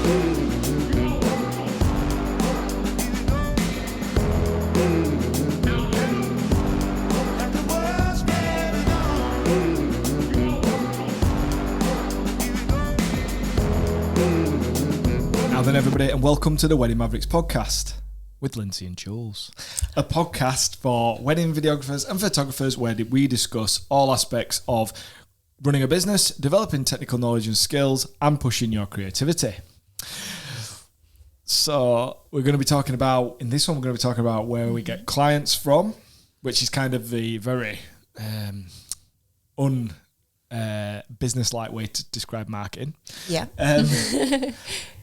Now then, everybody, and welcome to the Wedding Mavericks podcast with Lindsay and Jules, a podcast for wedding videographers and photographers where we discuss all aspects of running a business, developing technical knowledge and skills, and pushing your creativity. So we're going to be talking about, in this one, we're going to be talking about where we get clients from, which is kind of the very business-like way to describe marketing. Yeah.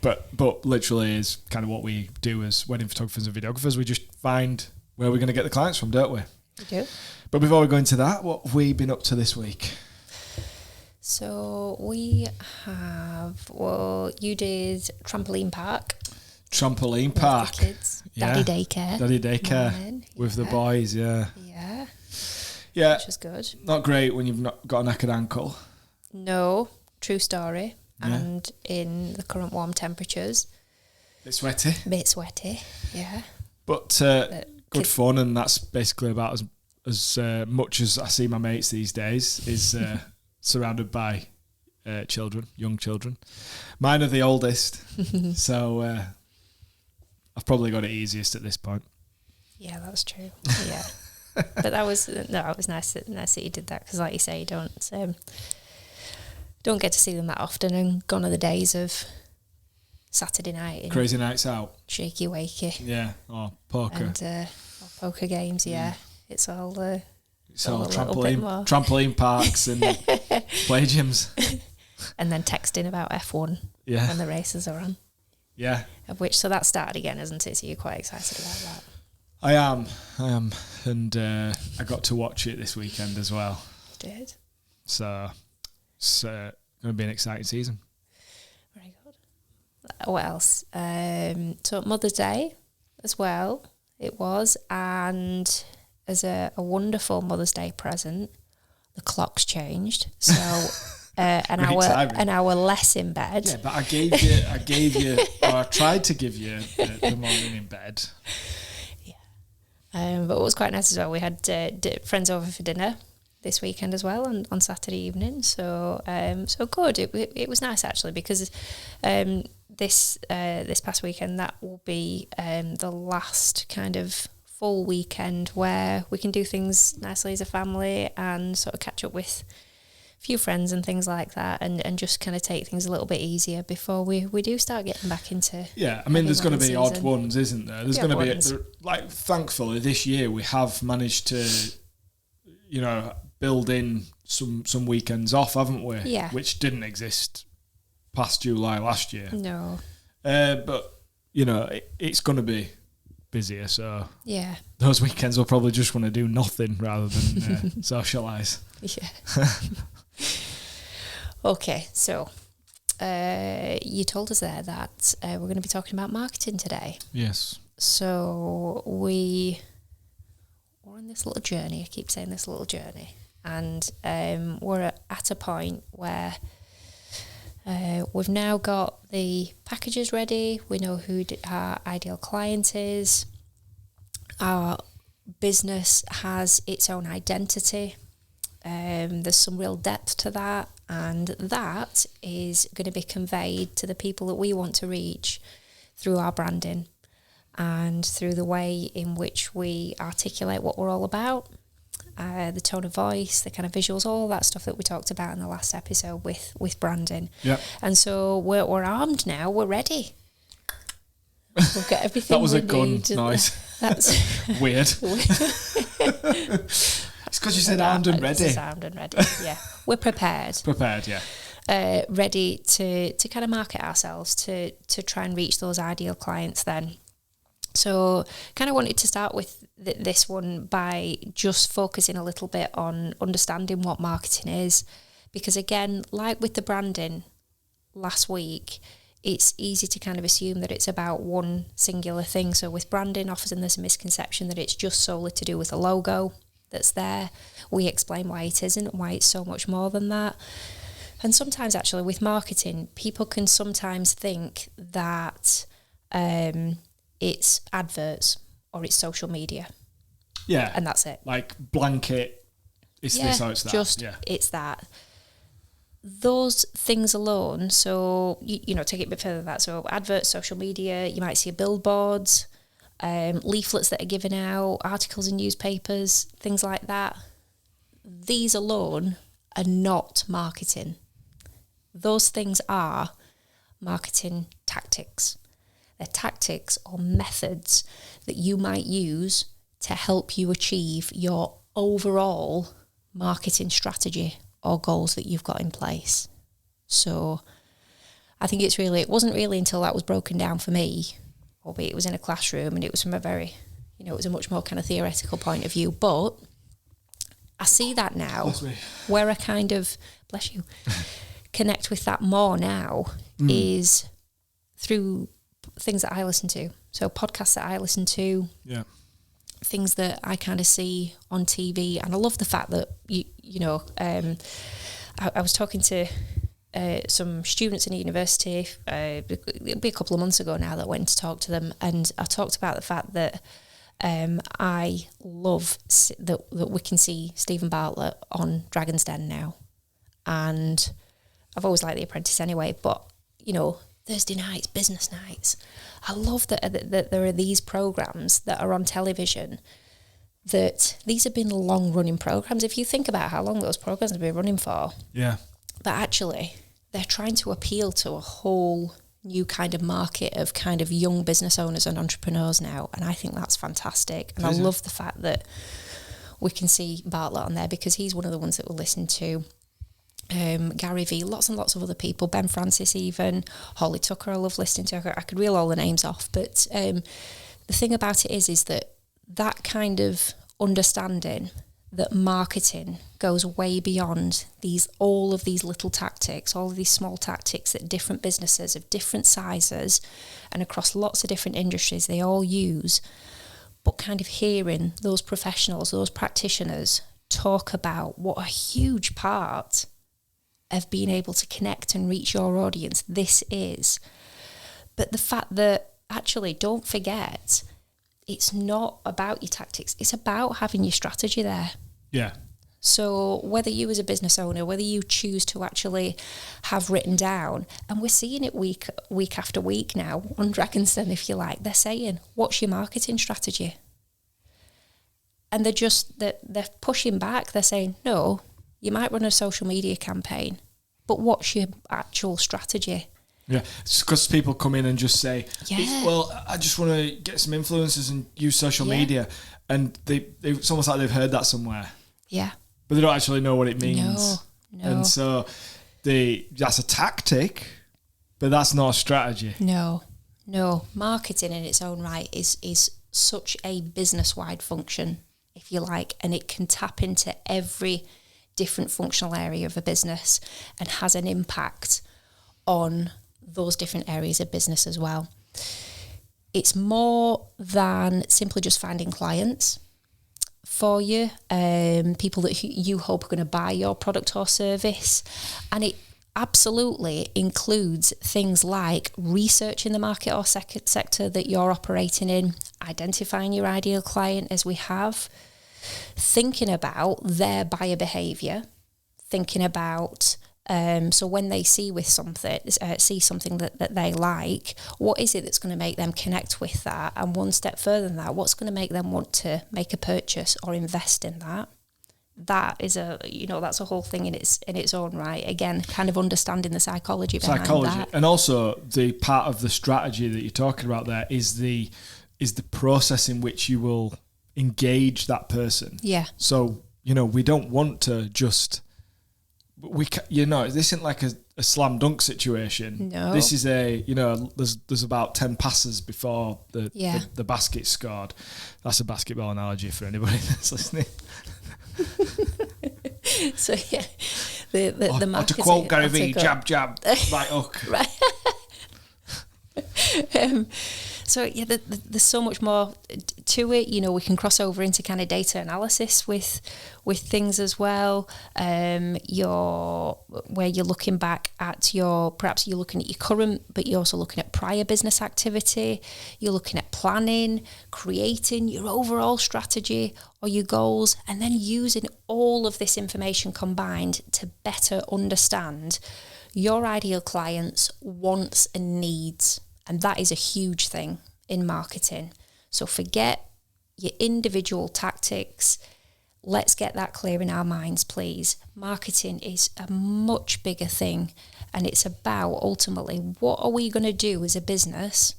But literally is kind of what we do as wedding photographers and videographers. We just find where we're going to get the clients from, don't we? We do. But before we go into that, what have we been up to this week? So we have, you did trampoline park. Trampoline park. With the kids. Yeah. Daddy daycare. Morning. With the boys, yeah. Yeah. Yeah. Which is good. Not great when you've not got a knackered ankle. No, true story. Yeah. And in the current warm temperatures. Bit sweaty. Bit sweaty, yeah. But good fun, and that's basically about as much as I see my mates these days, is surrounded by young children. Mine are the oldest, so I've probably got it easiest at this point. Yeah, that's true. Yeah. But that was nice that you did that, because like you say, you don't get to see them that often, and gone are the days of Saturday night. Crazy nights out. Shaky wakey. Yeah, or poker. And or poker games, yeah. It's all trampoline parks and play gyms. And then texting about F1 when the races are on. Yeah. So that started again, isn't it? So you're quite excited about that. I am. And I got to watch it this weekend as well. You did? So it's going to be an exciting season. Very good. What else? So Mother's Day as well, it was. And as a wonderful Mother's Day present, the clock's changed. So an hour less in bed. Yeah, but I gave you, or I tried to give you the morning in bed. But it was quite nice as well. We had friends over for dinner this weekend as well on Saturday evening. So good. It was nice actually, because this past weekend that will be the last kind of full weekend where we can do things nicely as a family and sort of catch up with a few friends and things like that, and just kind of take things a little bit easier before we do start getting back into. Yeah, I mean, there's going to be odd ones, isn't there? There's going to be thankfully this year we have managed to, build in some weekends off, haven't we? Yeah. Which didn't exist past July last year. No. But it's going to be busier, so yeah, those weekends we'll probably just want to do nothing rather than socialise. Yeah. Okay, so you told us there that we're going to be talking about marketing today. Yes. So we're on this little journey. I keep saying this little journey, and we're at a point where we've now got the packages ready. We know who our ideal client is. Our business has its own identity. There's some real depth to that, and that is going to be conveyed to the people that we want to reach through our branding and through the way in which we articulate what we're all about, the tone of voice, the kind of visuals, all that stuff that we talked about in the last episode with branding. Yeah. And so we're armed now. We're ready. We'll get everything. That was we a gun need. noise. That's weird. It's because you said armed and ready. It's armed and ready. Yeah, we're prepared. Prepared, yeah. Ready to kind of market ourselves to try and reach those ideal clients then. So kind of wanted to start with this one by just focusing a little bit on understanding what marketing is, because again, like with the branding last week, it's easy to kind of assume that it's about one singular thing. So with branding, often there's a misconception that it's just solely to do with a logo that's there. We explain why it isn't, why it's so much more than that. And sometimes actually with marketing, people can sometimes think that it's adverts or it's social media. Yeah. And that's it. Like blanket, it's this or it's that. Just it's that. Those things alone, so, you know, take it a bit further than that. So adverts, social media, you might see billboards, leaflets that are given out, articles in newspapers, things like that. These alone are not marketing. Those things are marketing tactics. They're tactics or methods that you might use to help you achieve your overall marketing strategy or goals that you've got in place. So I think it wasn't really until that was broken down for me, albeit it was in a classroom and it was from a very, you know, it was a much more kind of theoretical point of view, but I see that now where I kind of, bless you, connect with that more now is through things that I listen to. So podcasts that I listen to, things that I kind of see on TV. And I love the fact that, you know, I was talking to some students in a university, it'll be a couple of months ago now that I went to talk to them. And I talked about the fact that I love that we can see Stephen Bartlett on Dragon's Den now. And I've always liked The Apprentice anyway, but, you know, Thursday nights, business nights. I love that there are these programmes that are on television, that these have been long-running programmes. If you think about how long those programmes have been running for. Yeah. But actually, they're trying to appeal to a whole new kind of market of kind of young business owners and entrepreneurs now. And I think that's fantastic. And I love the fact that we can see Bartlett on there because he's one of the ones that we'll listen to. Gary Vee, lots and lots of other people, Ben Francis even, Holly Tucker I love listening to. I could reel all the names off, but the thing about it is that kind of understanding that marketing goes way beyond all of these little tactics, all of these small tactics that different businesses of different sizes and across lots of different industries they all use, but kind of hearing those professionals, those practitioners talk about what a huge part of being able to connect and reach your audience this is. But the fact that actually, don't forget, it's not about your tactics, it's about having your strategy there. Yeah. So whether you as a business owner, whether you choose to actually have written down, and we're seeing it week after week now on Dragon's Den, if you like, they're saying, what's your marketing strategy? And they're pushing back. They're saying, no, you might run a social media campaign, but what's your actual strategy? Yeah, it's because people come in and just say, well, I just want to get some influencers and use social media. And it's almost like they've heard that somewhere. Yeah. But they don't actually know what it means. No. And so that's a tactic, but that's not a strategy. No. Marketing in its own right is such a business-wide function, if you like, and it can tap into every different functional area of a business and has an impact on those different areas of business as well. It's more than simply just finding clients for you, people that you hope are going to buy your product or service. And it absolutely includes things like researching the market or sector that you're operating in, identifying your ideal client as we have, thinking about their buyer behaviour, thinking about so when they see something that they like, what is it that's going to make them connect with that? And one step further than that, what's going to make them want to make a purchase or invest in that? That is that's a whole thing in its own right. Again, kind of understanding the psychology behind that. And also the part of the strategy that you're talking about there is the process in which you will engage that person. Yeah. So, we don't want to just... this isn't like a slam dunk situation. No. This is there's about 10 passes before the basket's scored. That's a basketball analogy for anybody that's listening. So the marketing. To quote Gary Vee, jab, right hook. Right. So yeah, there's so much more to it. You know, we can cross over into kind of data analysis with things as well. Where you're looking back at perhaps you're looking at your current, but you're also looking at prior business activity. You're looking at planning, creating your overall strategy or your goals, and then using all of this information combined to better understand your ideal clients' wants and needs. And that is a huge thing in marketing. So forget your individual tactics. Let's get that clear in our minds, please. Marketing is a much bigger thing, and it's about ultimately what are we going to do as a business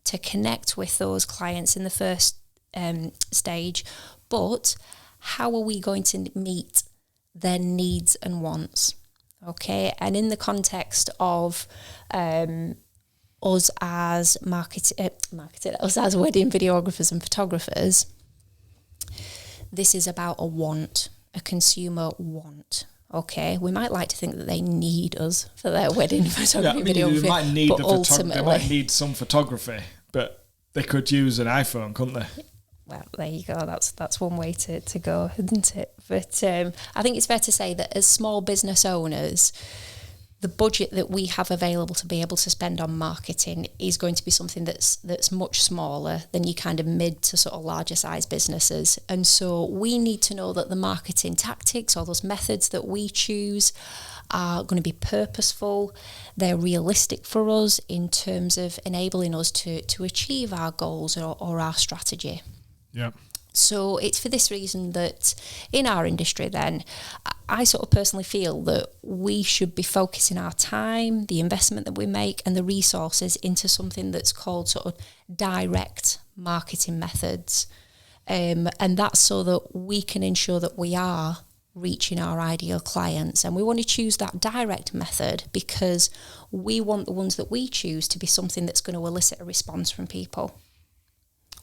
to connect with those clients in the first stage, but how are we going to meet their needs and wants? Okay, and in the context of us as us as wedding videographers and photographers, this is about a want, a consumer want. Okay, we might like to think that they need us for their wedding photography, videography, they might need ultimately, they might need some photography, but they could use an iPhone, couldn't they? Well, there you go. That's one way to go, isn't it? But I think it's fair to say that as small business owners, the budget that we have available to be able to spend on marketing is going to be something that's much smaller than your kind of mid to sort of larger size businesses. And so we need to know that the marketing tactics or those methods that we choose are going to be purposeful. They're realistic for us in terms of enabling us to achieve our goals or our strategy. Yeah. So it's for this reason that in our industry then, I sort of personally feel that we should be focusing our time, the investment that we make and the resources into something that's called sort of direct marketing methods. And that's so that we can ensure that we are reaching our ideal clients. And we want to choose that direct method because we want the ones that we choose to be something that's going to elicit a response from people.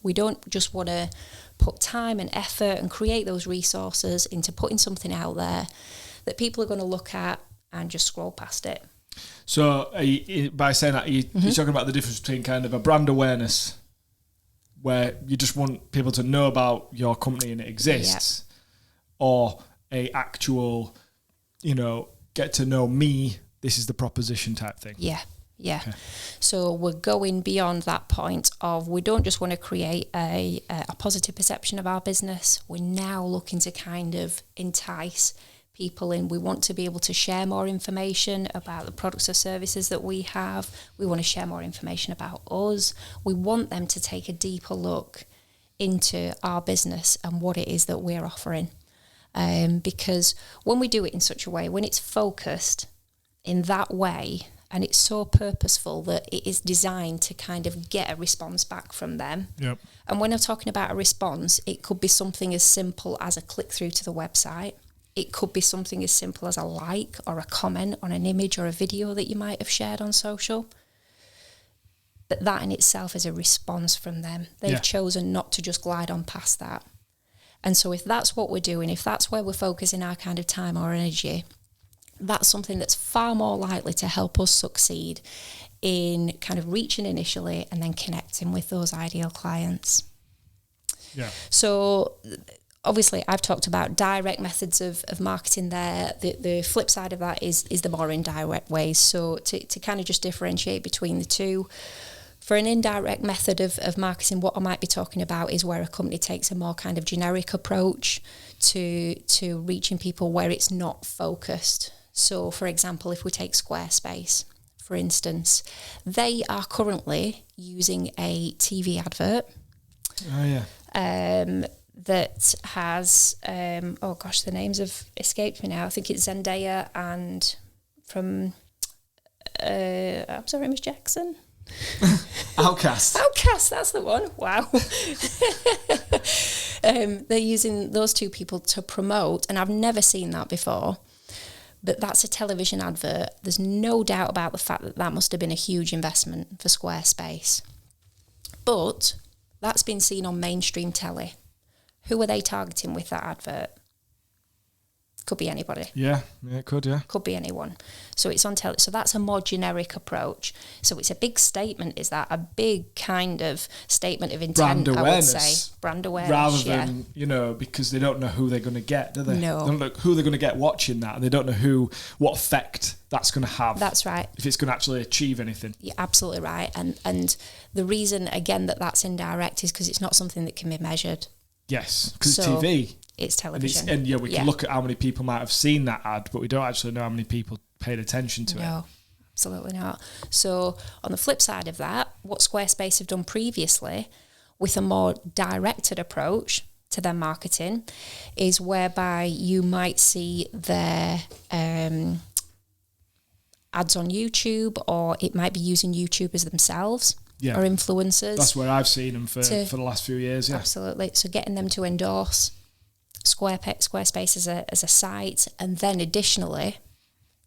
We don't just want to put time and effort and create those resources into putting something out there that people are going to look at and just scroll past it. So by saying that, you're talking about the difference between kind of a brand awareness where you just want people to know about your company and it exists, or a actual, get to know me, this is the proposition type thing. Yeah. Okay. So we're going beyond that point of we don't just want to create a positive perception of our business. We're now looking to kind of entice people in. We want to be able to share more information about the products or services that we have. We want to share more information about us. We want them to take a deeper look into our business and what it is that we're offering. Because when we do it in such a way, when it's focused in that way, and it's so purposeful that it is designed to kind of get a response back from them. Yep. And when I'm talking about a response, it could be something as simple as a click through to the website. It could be something as simple as a like or a comment on an image or a video that you might have shared on social. But that in itself is a response from them. They've chosen not to just glide on past that. And so if that's what we're doing, if that's where we're focusing our kind of time or energy, that's something that's far more likely to help us succeed in kind of reaching initially and then connecting with those ideal clients. Yeah. So obviously I've talked about direct methods of marketing there. The flip side of that is the more indirect ways. So to kind of just differentiate between the two, for an indirect method of marketing, what I might be talking about is where a company takes a more kind of generic approach to reaching people where it's not focused. So, for example, if we take Squarespace, for instance, they are currently using a TV advert. Oh, yeah. That has, the names have escaped me now. I think it's Zendaya and from, Miss Jackson. Outcast, that's the one. Wow. They're using those two people to promote, and I've never seen that before. But that's a television advert. There's no doubt about the fact that must have been a huge investment for Squarespace. But that's been seen on mainstream telly. Who are they targeting with that advert? Could be anybody. Yeah, it could, yeah. Could be anyone. So it's Untitled. So that's a more generic approach. So it's a big statement, is that? A big kind of statement of intent, Brand awareness. I would say. Brand awareness, rather than, because they don't know who they're going to get, do they? No. They don't know who they're going to get watching that, and they don't know what effect that's going to have. That's right. If it's going to actually achieve anything. You're absolutely right. And the reason, again, that's indirect is because it's not something that can be measured. Yes, because it's TV. It's television. And we can look at how many people might have seen that ad, but we don't actually know how many people paid attention to it. No, absolutely not. So on the flip side of that, what Squarespace have done previously with a more directed approach to their marketing is whereby you might see their ads on YouTube, or it might be using YouTubers themselves. Or influencers. That's where I've seen them for the last few years, yeah. Absolutely. So getting them to endorse Squarespace as a site, and then additionally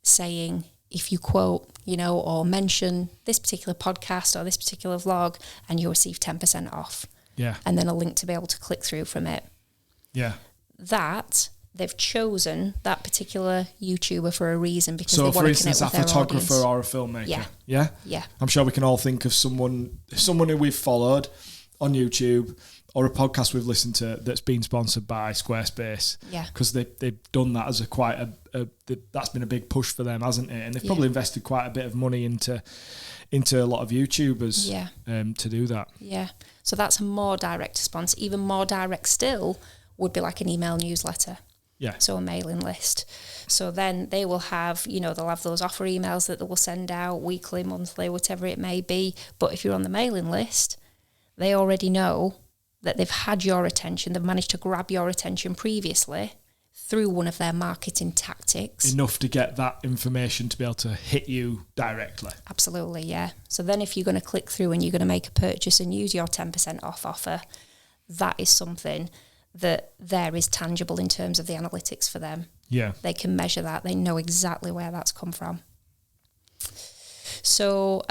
saying, if you quote, or mention this particular podcast or this particular vlog, and you'll receive 10% off. Yeah. And then a link to be able to click through from it. Yeah. That they've chosen that particular YouTuber for a reason, because so they want for to instance, connect with a photographer their or a filmmaker. Yeah. I'm sure we can all think of someone who we've followed on YouTube or a podcast we've listened to that's been sponsored by Squarespace. Yeah. Because they've done that as that's been a big push for them, hasn't it? And they've probably invested quite a bit of money into a lot of YouTubers to do that. Yeah. So that's a more direct response. Even more direct still would be like an email newsletter. Yeah. So a mailing list. So then they will have, they'll have those offer emails that they will send out weekly, monthly, whatever it may be. But if you're on the mailing list, they already know that they've had your attention. They've managed to grab your attention previously through one of their marketing tactics. Enough to get that information to be able to hit you directly. Absolutely, yeah. So then if you're going to click through and you're going to make a purchase and use your 10% off offer, that is something that there is tangible in terms of the analytics for them. Yeah. They can measure that. They know exactly where that's come from. So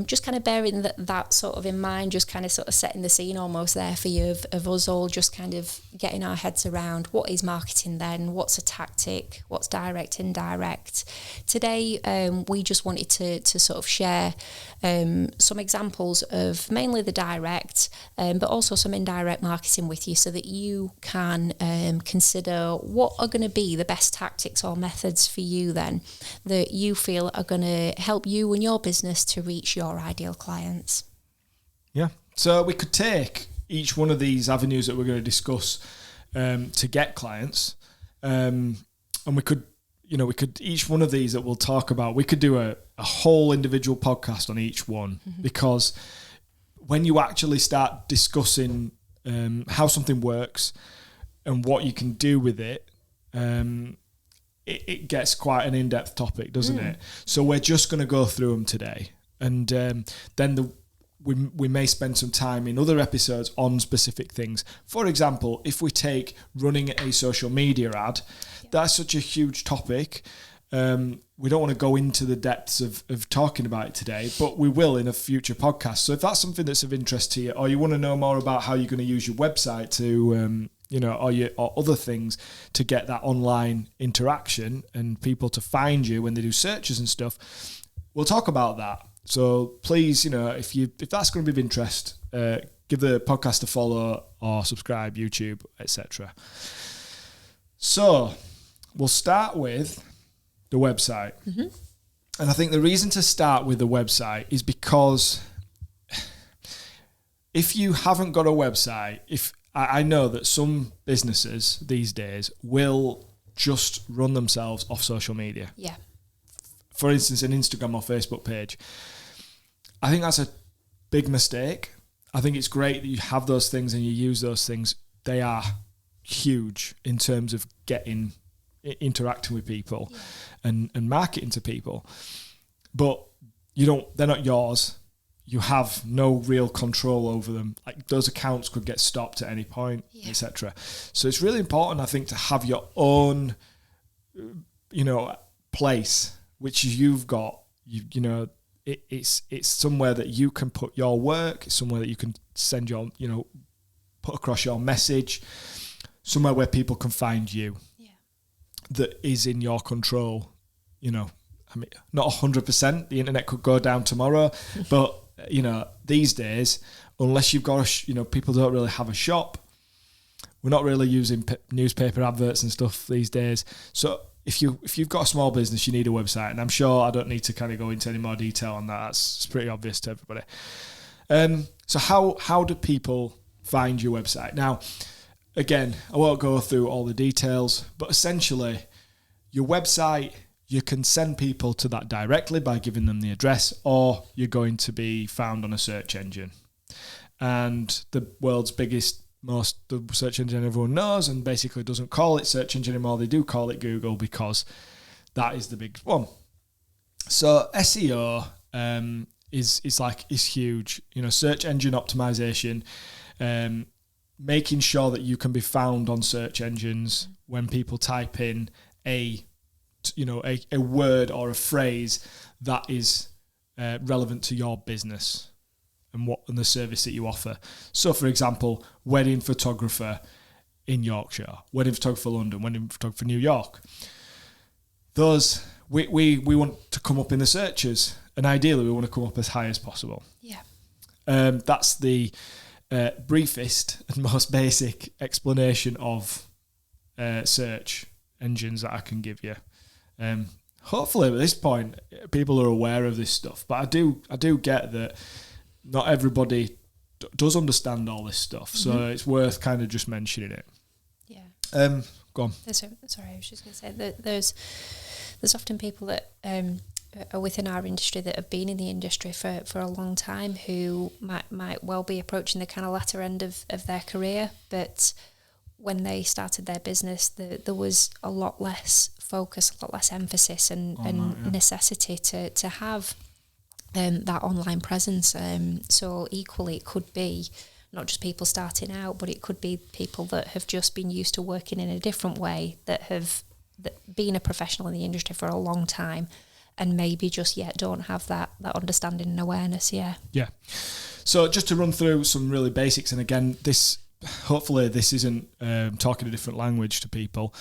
just kind of bearing that sort of in mind, just kind of sort of setting the scene almost there for you of us all just kind of getting our heads around what is marketing then, what's a tactic, what's direct, indirect. Today we just wanted to sort of share some examples of mainly the direct but also some indirect marketing with you, so that you can consider what are going to be the best tactics or methods for you then that you feel are going to help you and your business to reach your ideal clients. Yeah. So we could take each one of these avenues that we're going to discuss to get clients, and we could each one of these that we'll talk about, we could do a whole individual podcast on each one, because when you actually start discussing how something works and what you can do with it, it gets quite an in-depth topic, doesn't it? So we're just going to go through them today, and then we may spend some time in other episodes on specific things. For example, if we take running a social media ad, that's such a huge topic. We don't want to go into the depths of talking about it today, but we will in a future podcast. So if that's something that's of interest to you, or you want to know more about how you're going to use your website to or other things to get that online interaction and people to find you when they do searches and stuff, we'll talk about that. So please, if that's going to be of interest, give the podcast a follow or subscribe, YouTube, etc. So we'll start with the website. And I think the reason to start with the website is because if you haven't got a website, I know that some businesses these days will just run themselves off social media. Yeah. For instance, an Instagram or Facebook page. I think that's a big mistake. I think it's great that you have those things and you use those things. They are huge in terms of interacting with people and marketing to people. But they're not yours. You have no real control over them. Like, those accounts could get stopped at any point, etc. So it's really important, I think, to have your own, place, which you've got. It's somewhere that you can put your work. It's somewhere that you can send your, put across your message. Somewhere where people can find you. Yeah. that is in your control. You know, I mean, not 100%. The internet could go down tomorrow, but you know, these days, unless you've got people don't really have a shop. We're not really using newspaper adverts and stuff these days. So if you've got a small business, you need a website, and I'm sure I don't need to kind of go into any more detail on that. It's pretty obvious to everybody. So how do people find your website? Now, again, I won't go through all the details, but essentially, your website, you can send people to that directly by giving them the address, or you're going to be found on a search engine. And the world's biggest, the search engine everyone knows and basically doesn't call it search engine anymore, they do call it Google, because that is the big one. So SEO is huge. You know, search engine optimization, making sure that you can be found on search engines when people type in a word or a phrase that is relevant to your business and the service that you offer. So, for example, wedding photographer in Yorkshire, wedding photographer London, wedding photographer New York. Those we want to come up in the searches, and ideally we want to come up as high as possible. Yeah. That's the briefest and most basic explanation of search engines that I can give you. Hopefully at this point people are aware of this stuff, but I do get that not everybody does understand all this stuff, so it's worth kind of just mentioning it. Yeah. Go on. Sorry, I was just going to say that there's often people that are within our industry that have been in the industry for a long time who might well be approaching the kind of latter end of their career, but when they started their business, there was a lot less focus, a lot less emphasis and necessity to have that online presence. So equally, it could be not just people starting out, but it could be people that have just been used to working in a different way, that have been a professional in the industry for a long time, and maybe just yet don't have that understanding and awareness. Yeah. So just to run through some really basics, and again, hopefully this isn't talking a different language to people,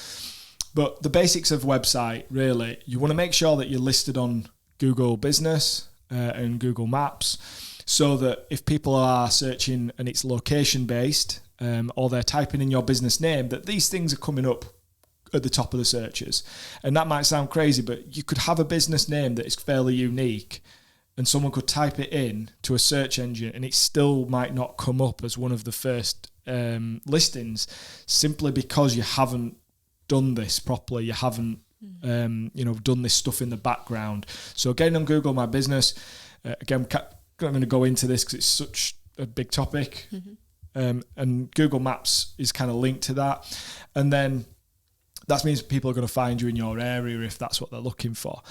but the basics of website, really, you want to make sure that you're listed on Google Business and Google Maps, so that if people are searching and it's location based, or they're typing in your business name, that these things are coming up at the top of the searches. And that might sound crazy, but you could have a business name that is fairly unique, and someone could type it in to a search engine and it still might not come up as one of the first listings, simply because you haven't done this properly. You haven't done this stuff in the background. So getting on Google My Business, again, I'm not going to go into this because it's such a big topic, and Google Maps is kind of linked to that, and then that means people are going to find you in your area if that's what they're looking for.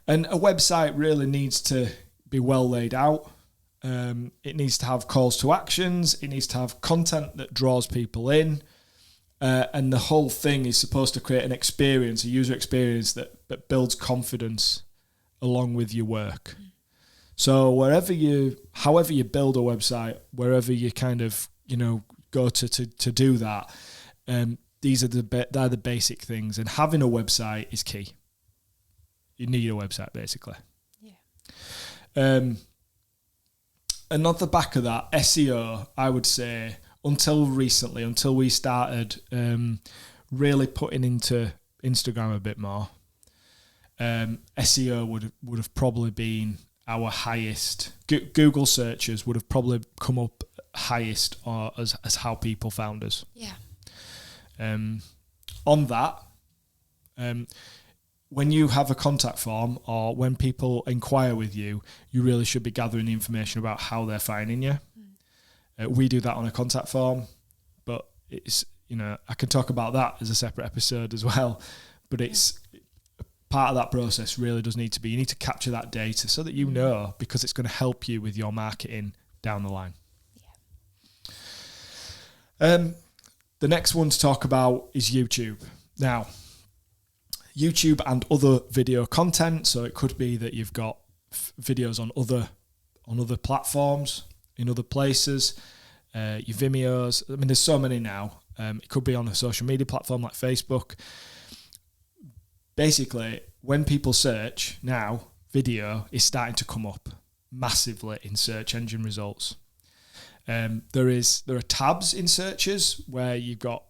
And a website really needs to be well laid out. It needs to have calls to actions. It needs to have content that draws people in. And the whole thing is supposed to create an experience, a user experience that builds confidence along with your work. So however you build a website, wherever you kind of, go to do that, they're the basic things. And having a website is key. You need a website, basically. Yeah. And on the back of that, SEO, I would say, until we started really putting into Instagram a bit more, SEO would have probably been our highest. Google searches would have probably come up highest, or as how people found us. Yeah. On that, when you have a contact form or when people inquire with you, you really should be gathering the information about how they're finding you. We do that on a contact form, but it's, I can talk about that as a separate episode as well, but it's part of that process really does need to be, you need to capture that data so that you know, because it's going to help you with your marketing down the line. Yeah. The next one to talk about is YouTube. Now, YouTube and other video content. So it could be that you've got videos on other platforms, in other places, your Vimeos. I mean, there's so many now. It could be on a social media platform like Facebook. basically, when people search now, video is starting to come up massively in search engine results. There are tabs in searches where you've got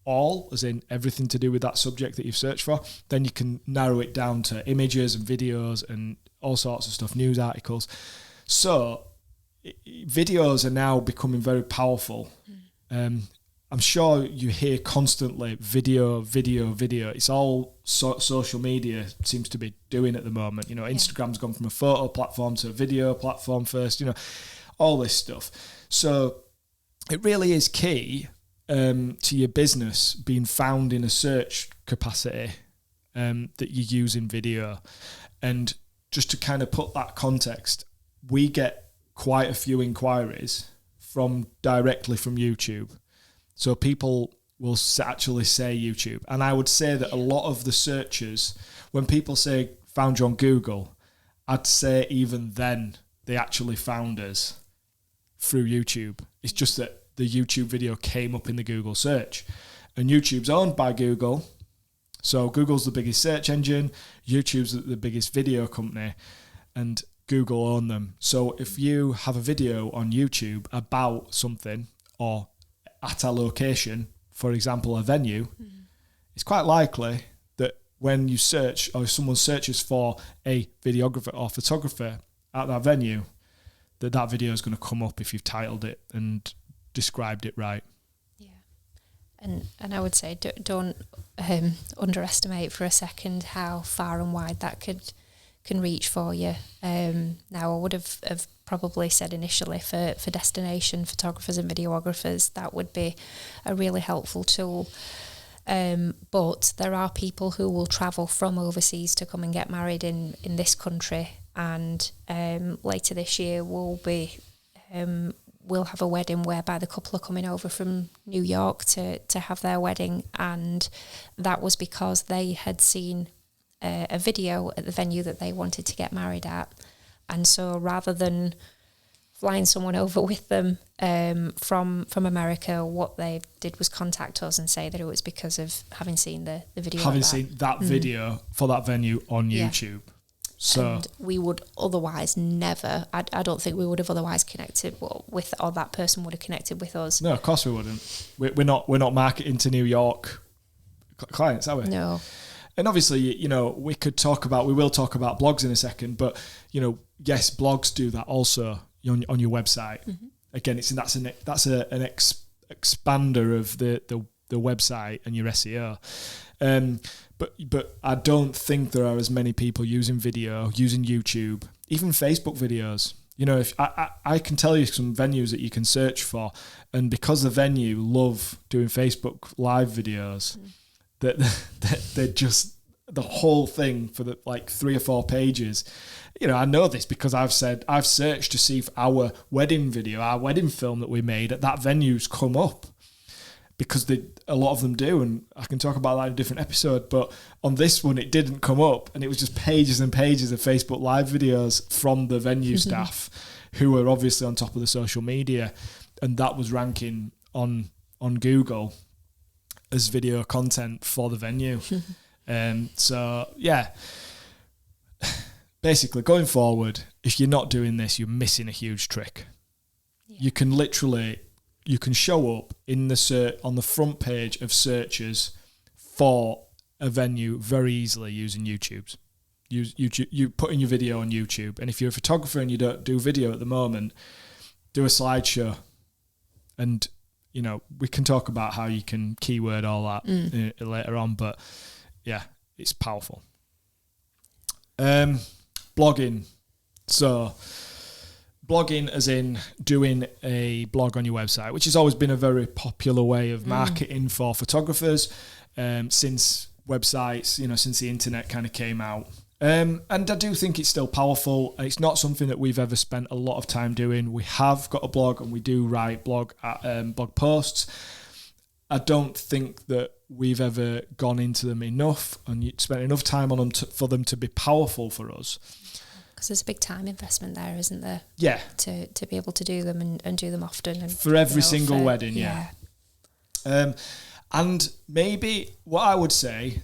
all, as in everything to do with that subject that you've searched for. Then you can narrow it down to images and videos and all sorts of stuff, news articles. So videos are now becoming very powerful. I'm sure you hear constantly video. It's all social media seems to be doing at the moment. Instagram's gone from a photo platform to a video platform first, all this stuff. So it really is key to your business being found in a search capacity that you use in video. And just to kind of put that context, we get quite a few inquiries directly from YouTube. So people will actually say YouTube. And I would say that a lot of the searches, when people say found you on Google, I'd say even then they actually found us through YouTube. It's just that the YouTube video came up in the Google search. And YouTube's owned by Google. So Google's the biggest search engine, YouTube's the biggest video company, and Google own them. So if you have a video on YouTube about something or at a location, for example, a venue, it's quite likely that when you search or if someone searches for a videographer or photographer at that venue, that video is going to come up if you've titled it and described it right. Yeah. And I would say don't underestimate for a second how far and wide that can reach for you. Now, I would have probably said initially for destination photographers and videographers, that would be a really helpful tool. But there are people who will travel from overseas to come and get married in this country. And later this year, we'll have a wedding whereby the couple are coming over from New York to have their wedding. And that was because they had seen a video at the venue that they wanted to get married at. And so rather than flying someone over with them from America, what they did was contact us and say that it was because of having seen the video. Having seen that video for that venue on YouTube. So, and we would otherwise never, I don't think we would have otherwise connected with, or that person would have connected with us. No, of course we wouldn't. We're not marketing to New York clients, are we? No. And obviously, we will talk about blogs in a second, but, yes, blogs do that also on your website. Mm-hmm. Again, that's an expander of the website and your SEO. But I don't think there are as many people using video, using YouTube, even Facebook videos. If I can tell you some venues that you can search for, and because the venue love doing Facebook live videos, that they're just the whole thing for the 3 or 4 pages. I know this because I've searched to see if our wedding video, our wedding film that we made at that venue's come up, because a lot of them do, and I can talk about that in a different episode. But on this one, it didn't come up, and it was just pages and pages of Facebook live videos from the venue staff, who were obviously on top of the social media, and that was ranking on Google as video content for the venue. So yeah, basically going forward, if you're not doing this, you're missing a huge trick. Yeah. You can show up in on the front page of searches for a venue very easily using YouTube. You put in your video on YouTube, and if you're a photographer and you don't do video at the moment, do a slideshow, and we can talk about how you can keyword all that later on. But yeah, it's powerful. Blogging. So blogging as in doing a blog on your website, which has always been a very popular way of marketing for photographers since websites, since the internet kind of came out. And I do think it's still powerful. It's not something that we've ever spent a lot of time doing. We have got a blog and we do write blog posts. I don't think that we've ever gone into them enough and spent enough time on them for them to be powerful for us. Because there's a big time investment there, isn't there? Yeah. To be able to do them and do them often. And, for every single wedding, yeah. And maybe what I would say,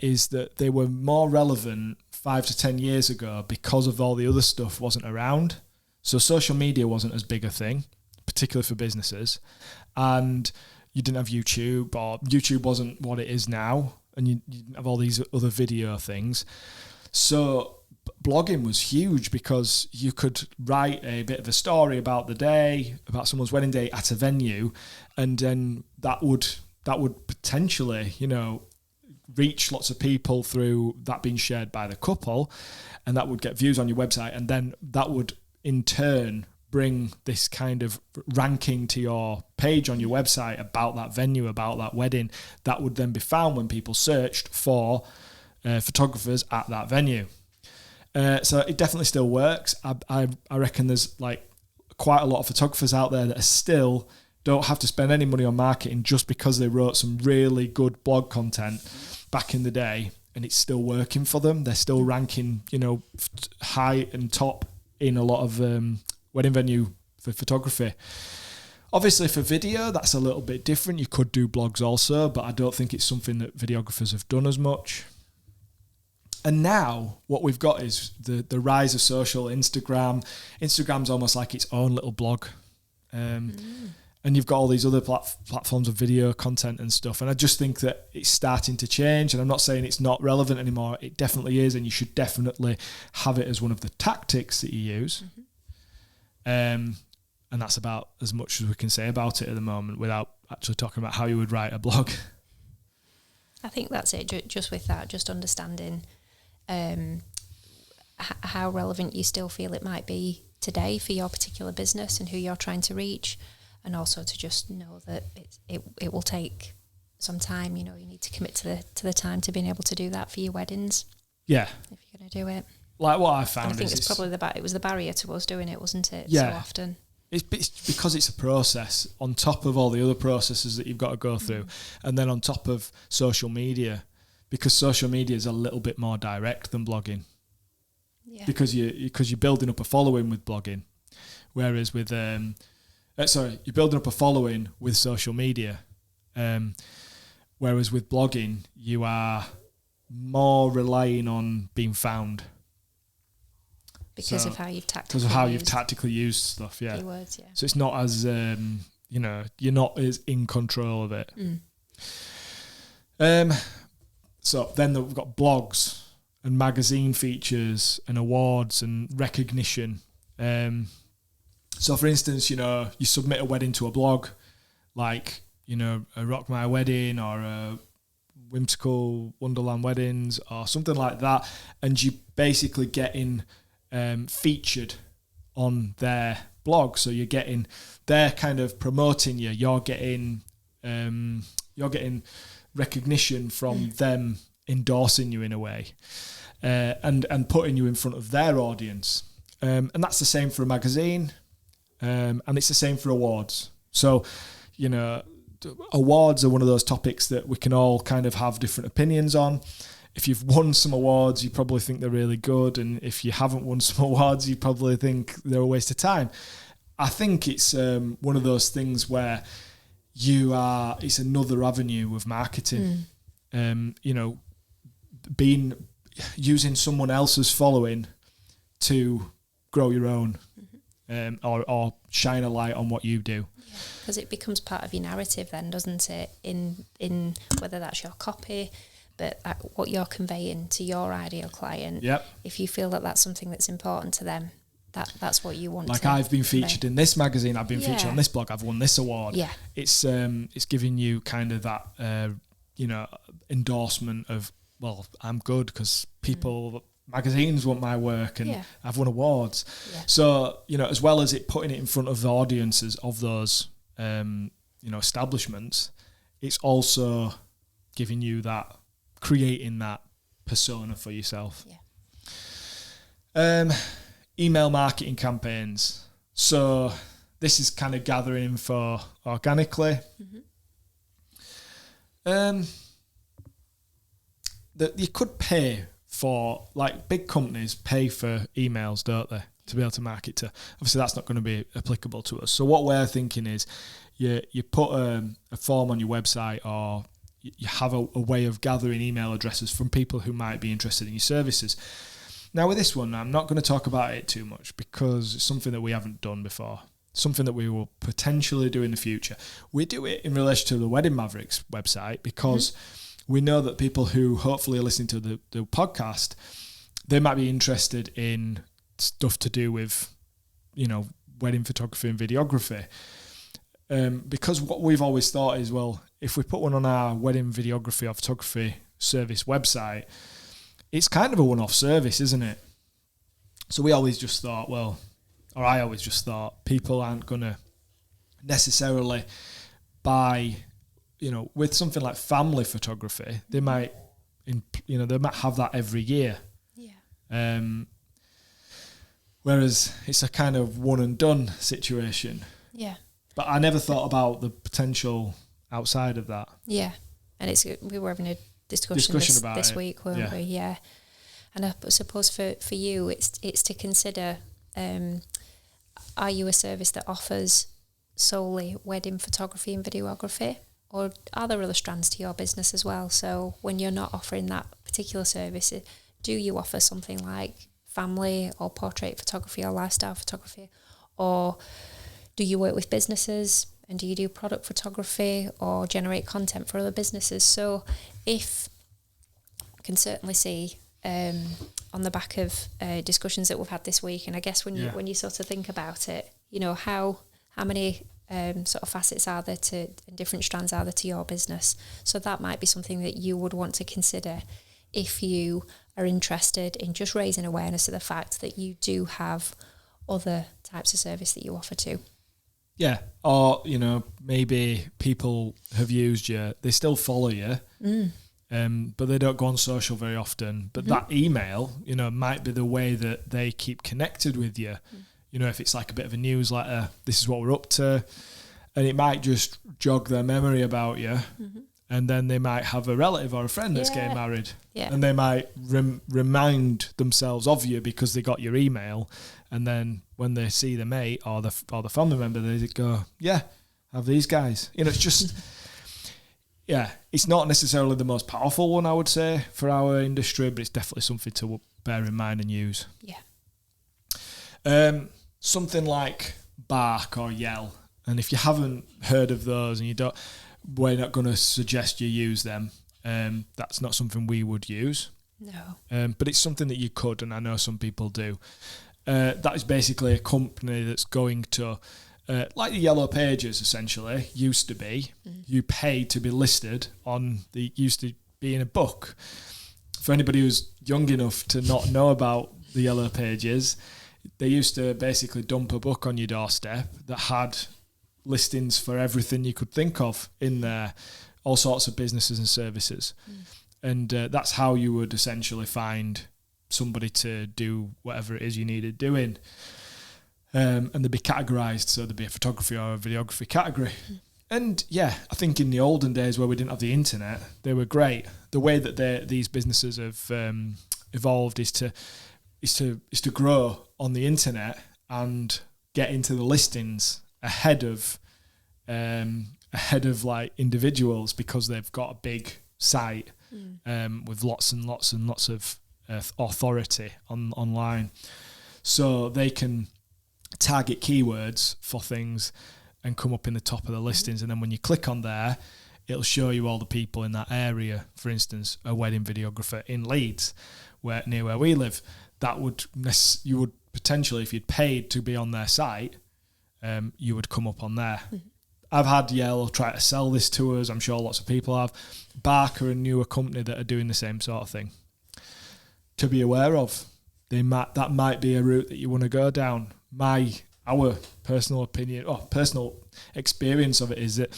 is that they were more relevant 5 to 10 years ago because of all the other stuff wasn't around. So social media wasn't as big a thing, particularly for businesses. And you didn't have YouTube, or YouTube wasn't what it is now. And you didn't have all these other video things. So blogging was huge because you could write a bit of a story about the day, about someone's wedding day at a venue, and then that would potentially, reach lots of people through that being shared by the couple, and that would get views on your website, and then that would in turn bring this kind of ranking to your page on your website about that venue, about that wedding, that would then be found when people searched for photographers at that venue. So it definitely still works. I reckon there's like quite a lot of photographers out there that are still don't have to spend any money on marketing just because they wrote some really good blog content back in the day, and it's still working for them. They're still ranking, high and top in a lot of wedding venue for photography. Obviously for video, that's a little bit different. You could do blogs also, but I don't think it's something that videographers have done as much. And now what we've got is the rise of social. Instagram's almost like its own little blog. And you've got all these other platforms of video content and stuff. And I just think that it's starting to change. And I'm not saying it's not relevant anymore. It definitely is. And you should definitely have it as one of the tactics that you use. And that's about as much as we can say about it at the moment without actually talking about how you would write a blog. I think that's it. Just with that, just understanding how relevant you still feel it might be today for your particular business and who you're trying to reach. And also to just know that it will take some time. You need to commit to the time to being able to do that for your weddings. Yeah, if you're going to do it. Like what I found, and I think it's probably it was the barrier to us doing it, wasn't it? Yeah. So often. It's because it's a process on top of all the other processes that you've got to go through, and then on top of social media, because social media is a little bit more direct than blogging. Yeah. Because you're building up a following with blogging, whereas with you're building up a following with social media, whereas with blogging, you are more relying on being found. Because of how you've tactically used stuff, yeah. Keywords, yeah. So it's not as, you're not as in control of it. So then we've got blogs and magazine features and awards and recognition. So, for instance, you submit a wedding to a blog, like, a Rock My Wedding or a Whimsical Wonderland Weddings or something like that, and you basically getting featured on their blog. So they're kind of promoting you. You're getting recognition from them endorsing you in a way, and putting you in front of their audience. And that's the same for a magazine. And it's the same for awards. So, awards are one of those topics that we can all kind of have different opinions on. If you've won some awards, you probably think they're really good. And if you haven't won some awards, you probably think they're a waste of time. I think it's one of those things where it's another avenue of marketing. Using someone else's following to grow your own. Or shine a light on what you do. Because it becomes part of your narrative then, doesn't it? In whether that's your copy, but what you're conveying to your ideal client. Yep. If you feel that that's something that's important to them, that's what you want. Like, I've been featured in this magazine, I've been featured on this blog, I've won this award. Yeah. It's giving you kind of that endorsement of, well, I'm good because people. Magazines want my work, and I've won awards. Yeah. So, as well as putting it in front of the audiences of those, establishments, it's also giving you creating that persona for yourself. Yeah. Email marketing campaigns. So this is kind of gathering info organically. That you could pay for, like, big companies pay for emails, don't they, to be able to market to. Obviously, that's not going to be applicable to us. So what we're thinking is you put a form on your website, or you have a way of gathering email addresses from people who might be interested in your services. Now with this one, I'm not going to talk about it too much because it's something that we haven't done before, something that we will potentially do in the future. We do it in relation to the Wedding Mavericks website because we know that people who hopefully are listening to the podcast, they might be interested in stuff to do with, wedding photography and videography. Because what we've always thought is, well, if we put one on our wedding videography or photography service website, it's kind of a one-off service, isn't it? So we always just thought, I always just thought people aren't going to necessarily buy, with something like family photography, they might have that every year. Yeah. Whereas it's a kind of one and done situation. Yeah. But I never thought about the potential outside of that. Yeah. And we were having a discussion about this week, weren't we? Yeah. And I suppose for you, it's to consider, are you a service that offers solely wedding photography and videography? Or are there other strands to your business as well? So when you're not offering that particular service, do you offer something like family or portrait photography or lifestyle photography? Or do you work with businesses and do you do product photography or generate content for other businesses? So if I can certainly see on the back of discussions that we've had this week, and I guess when you sort of think about it, how many sort of facets are there to and different strands are there to your business? So that might be something that you would want to consider if you are interested in just raising awareness of the fact that you do have other types of service that you offer too. Yeah, or, maybe people have used you, they still follow you, but they don't go on social very often. But that email, might be the way that they keep connected with you. If it's like a bit of a newsletter, this is what we're up to, and it might just jog their memory about you. And then they might have a relative or a friend that's getting married. Yeah. And they might remind themselves of you because they got your email. And then when they see the mate or the family member, they go, yeah, have these guys. It's just, it's not necessarily the most powerful one, I would say, for our industry, but it's definitely something to bear in mind and use. Yeah. Something like Bark or Yell. And if you haven't heard of those and we're not going to suggest you use them. That's not something we would use. No. But it's something that you could, and I know some people do. That is basically a company that's going to, like the Yellow Pages essentially, used to be. You pay to be listed on used to be in a book. For anybody who's young enough to not know about the Yellow Pages, they used to basically dump a book on your doorstep that had listings for everything you could think of in there, all sorts of businesses and services. And that's how you would essentially find somebody to do whatever it is you needed doing. And they'd be categorised, so there'd be a photography or a videography category. And I think in the olden days where we didn't have the internet, they were great. The way that these businesses have evolved is to grow on the internet and get into the listings ahead of like individuals because they've got a big site with lots and lots and lots of authority online, so they can target keywords for things and come up in the top of the listings. And then when you click on there, it'll show you all the people in that area. For instance, a wedding videographer in Leeds, near where we live, you would potentially, if you'd paid to be on their site, you would come up on there. I've had Yell try to sell this to us. I'm sure lots of people have. Bark are a newer company that are doing the same sort of thing. To be aware of, that might be a route that you want to go down. Our personal opinion or personal experience of it is that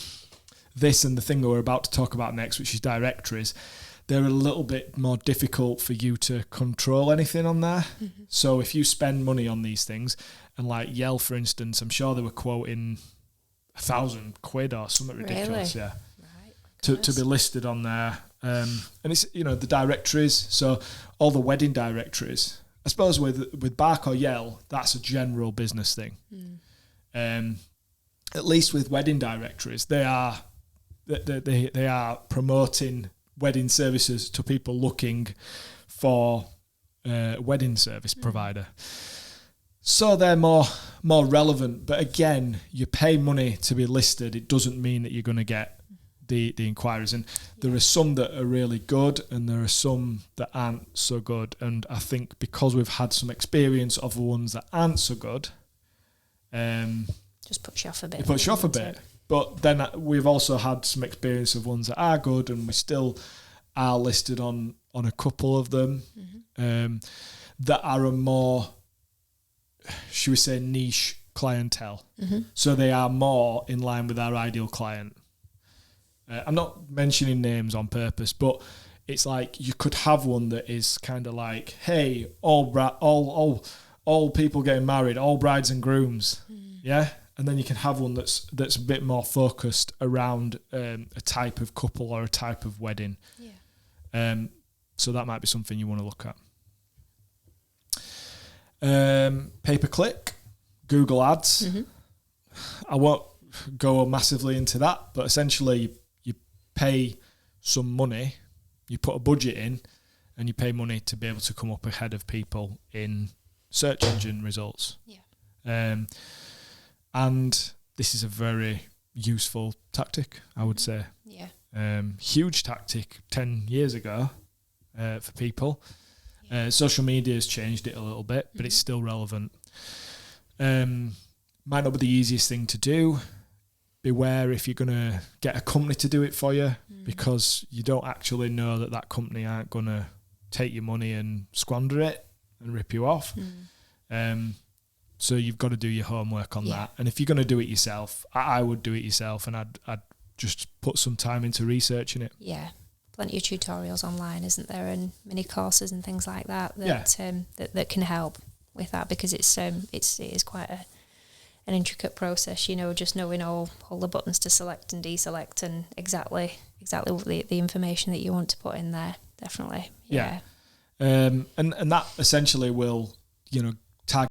this and the thing that we're about to talk about next, which is directories, they're a little bit more difficult for you to control anything on there. So if you spend money on these things, and like Yell, for instance, I'm sure they were quoting £1,000 or something ridiculous, really? To be listed on there. And it's, the directories, so all the wedding directories. I suppose with Bark or Yell, that's a general business thing. At least with wedding directories, they are they are promoting wedding services to people looking for a wedding service provider. So they're more relevant. But again, you pay money to be listed. It doesn't mean that you're going to get the inquiries. And there are some that are really good and there are some that aren't so good. And I think because we've had some experience of the ones that aren't so good, just puts you off a bit. It puts you off a bit. But then we've also had some experience of ones that are good, and we still are listed on a couple of them that are a more, should we say, niche clientele. So they are more in line with our ideal client. I'm not mentioning names on purpose, but it's like you could have one that is kind of like, hey, all people getting married, all brides and grooms, yeah. And then you can have one that's a bit more focused around a type of couple or a type of wedding. Yeah. So that might be something you want to look at. Pay-per-click, Google Ads. I won't go massively into that, but essentially you pay some money, you put a budget in, and you pay money to be able to come up ahead of people in search engine results. Yeah. And this is a very useful tactic, I would say. Yeah. Huge tactic 10 years ago for people. Yeah. Social media has changed it a little bit, but it's still relevant. Might not be the easiest thing to do. Beware if you're going to get a company to do it for you, because you don't actually know that company aren't going to take your money and squander it and rip you off. So you've got to do your homework on that. And if you're going to do it yourself, I would do it yourself, and I'd just put some time into researching it. Yeah, plenty of tutorials online, isn't there, and mini courses and things like that that can help with that, because it is quite an intricate process. Just knowing all the buttons to select and deselect, and exactly the information that you want to put in there. Definitely. Yeah. And that essentially will